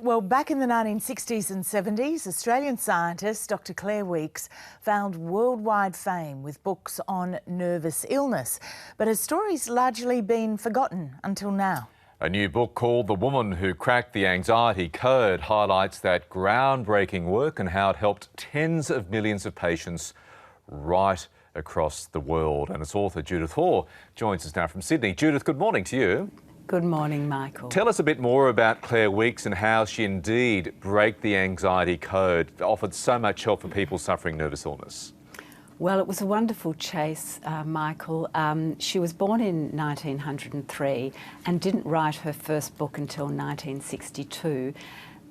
Well, back in the 1960s and 70s, Australian scientist Dr. Claire Weekes found worldwide fame with books on nervous illness, but her story's largely been forgotten until now. A new book called The Woman Who Cracked the Anxiety Code highlights that groundbreaking work and how it helped tens of millions of patients right across the world. And its author, Judith Hoare, joins us now from Sydney. Judith, good morning to you. Good morning, Michael. Tell us a bit more about Claire Weekes and how she indeed broke the anxiety code, offered so much help for people suffering nervous illness. Well, it was a wonderful chase, Michael. She was born in 1903 and didn't write her first book until 1962.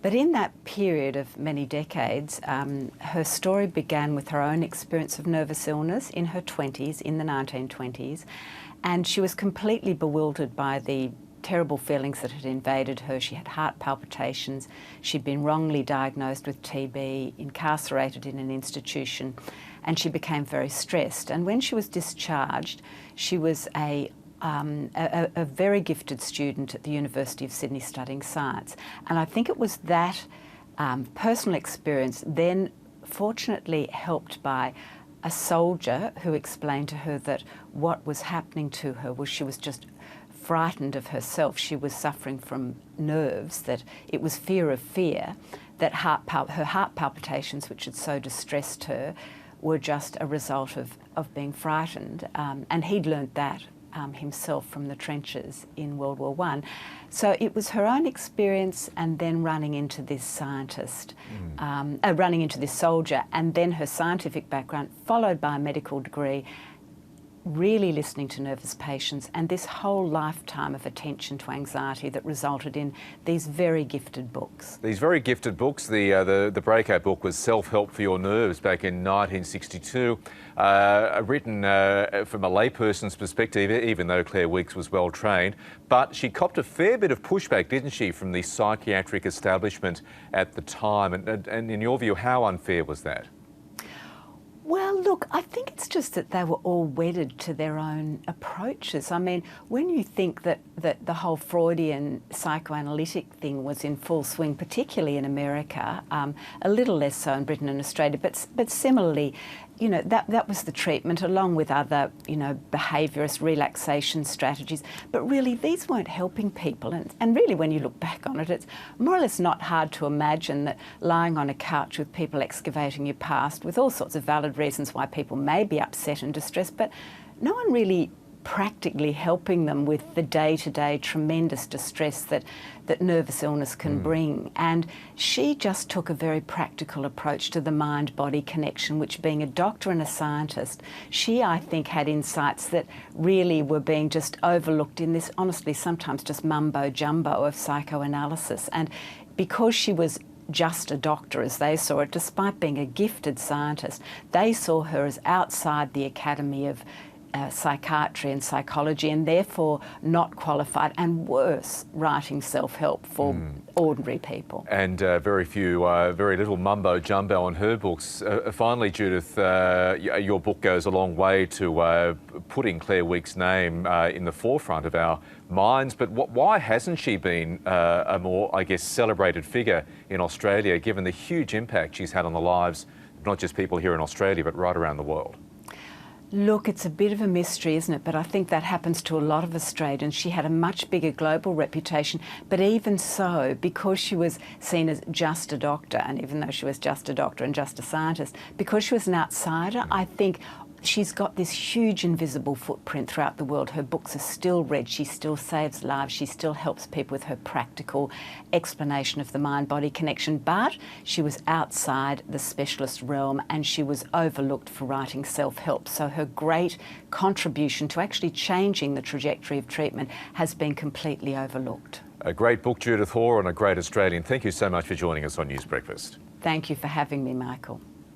But in that period of many decades, her story began with her own experience of nervous illness in her 20s, in the 1920s, and she was completely bewildered by the terrible feelings that had invaded her. She had heart palpitations, she'd been wrongly diagnosed with TB, incarcerated in an institution, and she became very stressed. And when she was discharged, she was a very gifted student at the University of Sydney studying science. And I think it was that personal experience, then fortunately helped by a soldier who explained to her that what was happening to her was she was just frightened of herself. She was suffering from nerves, that it was fear of fear, that her heart palpitations, which had so distressed her, were just a result of being frightened. And he'd learnt that himself from the trenches in World War I. So it was her own experience and then running into this scientist, running into this soldier, and then her scientific background, followed by a medical degree, really listening to nervous patients, and this whole lifetime of attention to anxiety that resulted in these very gifted books. These very gifted books. The breakout book was Self-Help for Your Nerves back in 1962, written from a layperson's perspective, even though Claire Weekes was well trained. But she copped a fair bit of pushback, didn't she, from the psychiatric establishment at the time. And in your view, how unfair was that? Well, look, I think it's just that they were all wedded to their own approaches. I mean, when you think that the whole Freudian psychoanalytic thing was in full swing, particularly in America, a little less so in Britain and Australia, but similarly, you know, that was the treatment, along with other, you know, behaviourist relaxation strategies. But really, these weren't helping people. And really, when you look back on it, it's more or less not hard to imagine that lying on a couch with people excavating your past, with all sorts of valid reasons why people may be upset and distressed, but no one really practically helping them with the day-to-day tremendous distress that nervous illness can bring. And she just took a very practical approach to the mind-body connection, which, being a doctor and a scientist, she, I think, had insights that really were being just overlooked in this, honestly, sometimes just mumbo-jumbo of psychoanalysis. And because she was just a doctor, as they saw it, despite being a gifted scientist, they saw her as outside the academy of psychiatry and psychology, and therefore not qualified, and worse, writing self-help for ordinary people. And very little mumbo-jumbo on her books. Finally, Judith, your book goes a long way to putting Claire Weekes' name in the forefront of our minds, but why hasn't she been a more, I guess, celebrated figure in Australia, given the huge impact she's had on the lives of not just people here in Australia, but right around the world? Look, it's a bit of a mystery, isn't it? But I think that happens to a lot of Australians. She had a much bigger global reputation, but even so, because she was seen as just a doctor, and even though she was just a doctor and just a scientist, because she was an outsider, I think she's got this huge invisible footprint throughout the world. Her books are still read, she still saves lives, she still helps people with her practical explanation of the mind-body connection, but she was outside the specialist realm and she was overlooked for writing self-help. So her great contribution to actually changing the trajectory of treatment has been completely overlooked. A great book, Judith Hoare, and a great Australian. Thank you so much for joining us on News Breakfast. Thank you for having me, Michael.